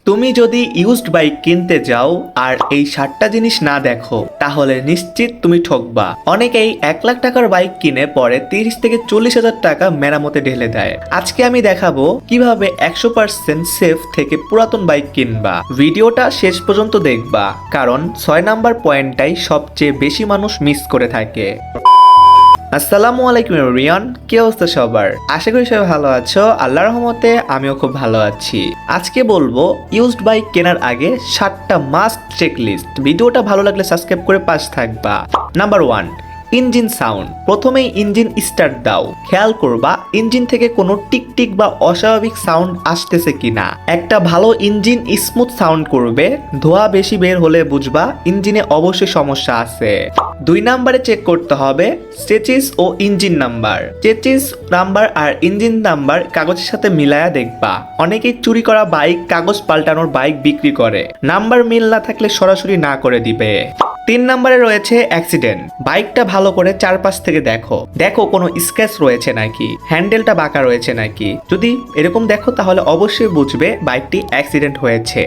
তুমি যদি used bike কিনতে যাও আর এই 7টা জিনিস না দেখো তাহলে নিশ্চিত তুমি ঠকবা। অনেকেই 1 লাখ টাকার বাইক কিনে পরে 30 থেকে 40 হাজার টাকা মেরামতে ঢেলে দেয়। আজকে আমি দেখাবো কিভাবে 100% সেফ থেকে পুরাতন বাইক কিনবা। ভিডিওটা শেষ পর্যন্ত দেখবা, কারণ 6 নাম্বার পয়েন্টটাই সবচেয়ে বেশি মানুষ মিস করে থাকে। আসসালামু আলাইকুম এভরিওয়ান, কি অবস্থা সবার? আশা করি সবাই ভালো আছো। আল্লাহর রহমতে আমিও খুব ভালো আছি। আজকে বলবো ইউজড বাইক কেনার আগে 7টা মাস্ট চেকলিস্ট। ভিডিওটা ভালো লাগলে সাবস্ক্রাইব করে পাশে থাকবা। Number 1, engine sound. প্রথমেই ইঞ্জিন স্টার্ট দাও, খেয়াল করবা ইঞ্জিন থেকে কোনো টিকটিক বা অস্বাভাবিক সাউন্ড আসতেছে কিনা। একটা ভালো ইঞ্জিন স্মুথ সাউন্ড করবে, ধোঁয়া বেশি বের হলে বুঝবা ইঞ্জিনে অবশ্যই সমস্যা আছে। 2 নাম্বারে চেক করতে হবে চেচিস ও ইঞ্জিন নাম্বার। চেচিস নাম্বার আর ইঞ্জিন নাম্বার কাগজের সাথে মিলায়া দেখবা। অনেকেই চুরি করা বাইক, কাগজ পাল্টানোর বাইক বিক্রি করে। নাম্বার মিল না থাকলে সরাসরি না করে দিবে। 3 নাম্বারে রয়েছে অ্যাক্সিডেন্ট। বাইকটা ভালো করে চারপাশ থেকে দেখো কোনো স্ক্র্যাচ রয়েছে নাকি, হ্যান্ডেলটা বাঁকা রয়েছে নাকি। যদি এরকম দেখো তাহলে অবশ্যই বুঝবে বাইকটি অ্যাক্সিডেন্ট হয়েছে।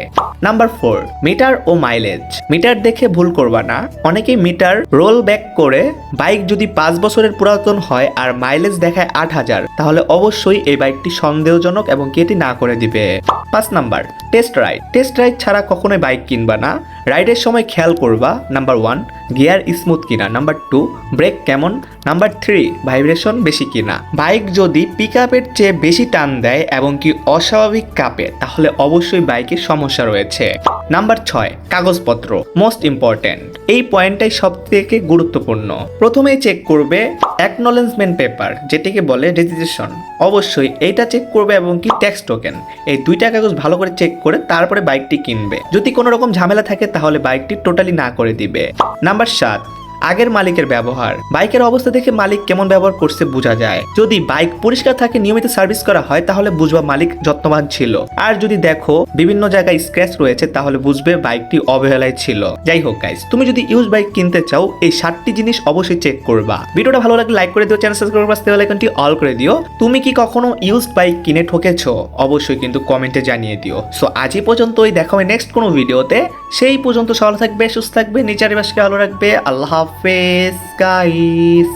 নাম্বার 4, মিটার ও মাইলেজ। মিটার দেখে ভুল করবা না। অনেকেই মিটার রোল ব্যাক করে বাইক যদি 5 বছরের পুরাতন হয় আর মাইলেজ দেখায় 8000, তাহলে অবশ্যই এই বাইকটি সন্দেহজনক এবং কেটে না করে দিবে। 5 number, test ride. Test ride ছাড়া কখনোই বাইক কিনবা না। রাইডের সময় খেয়াল করবা নাম্বার 1, গিয়ার স্মুথ কিনা, নাম্বার 2, ব্রেক কেমন, নাম্বার 3, ভাইব্রেশন বেশি কিনা। বাইক যদি পিকআপের চেয়ে বেশি টান দেয় এবং কি অস্বাভাবিক কাঁপে তাহলে অবশ্যই বাইকের সমস্যা রয়েছে। নাম্বার 6, কাগজপত্র। মোস্ট ইম্পর্টেন্ট, এই পয়েন্টটাই সব থেকে গুরুত্বপূর্ণ। প্রথমেই চেক করবে অ্যাকনলেজমেন্ট পেপার, যেটাকে বলে রেজিস্ট্রেশন। অবশ্যই এইটা চেক করবে এবং কি ট্যাক্স টোকেন। এই 2টা কাগজ ভালো করে চেক করে তারপরে বাইকটি কিনবে। যদি কোনো রকম ঝামেলা থাকে তাহলে বাইকটি টোটালি না করে দিবে। নাম্বার 7, আগের মালিকের ব্যবহার। বাইকের অবস্থা দেখে মালিক কেমন ব্যবহার করছে বোঝা যায়। যদি বাইক পরিষ্কার থাকে, নিয়মিত সার্ভিস করা হয়, তাহলে বুঝবা মালিক যত্নবান ছিল। আর যদি দেখো বিভিন্ন জায়গায় স্ক্র্যাচ রয়েছে তাহলে বুঝবে বাইকটি অবহেলায় ছিল। যাই হোক গাইস, তুমি যদি ইউজ বাইক কিনতে চাও এই 7টি জিনিস অবশ্যই চেক করবা। ভিডিওটা ভালো লাগলে লাইক করে দিও, চ্যানেল সাবস্ক্রাইব করে বেল আইকনটি অল করে দিও। তুমি কি কখনো ইউজড বাইক কিনে ঠকেছো? অবশ্যই কিন্তু কমেন্টে জানিয়ে দিও। সো আজই পর্যন্তই, দেখা হবে নেক্সট কোনো ভিডিওতে। সেই পর্যন্ত ভালো থাকবে, সুস্থ থাকবে, নিজের পরিবেশকে ভালো রাখবে। আল্লাহ হাফেজ গাইস।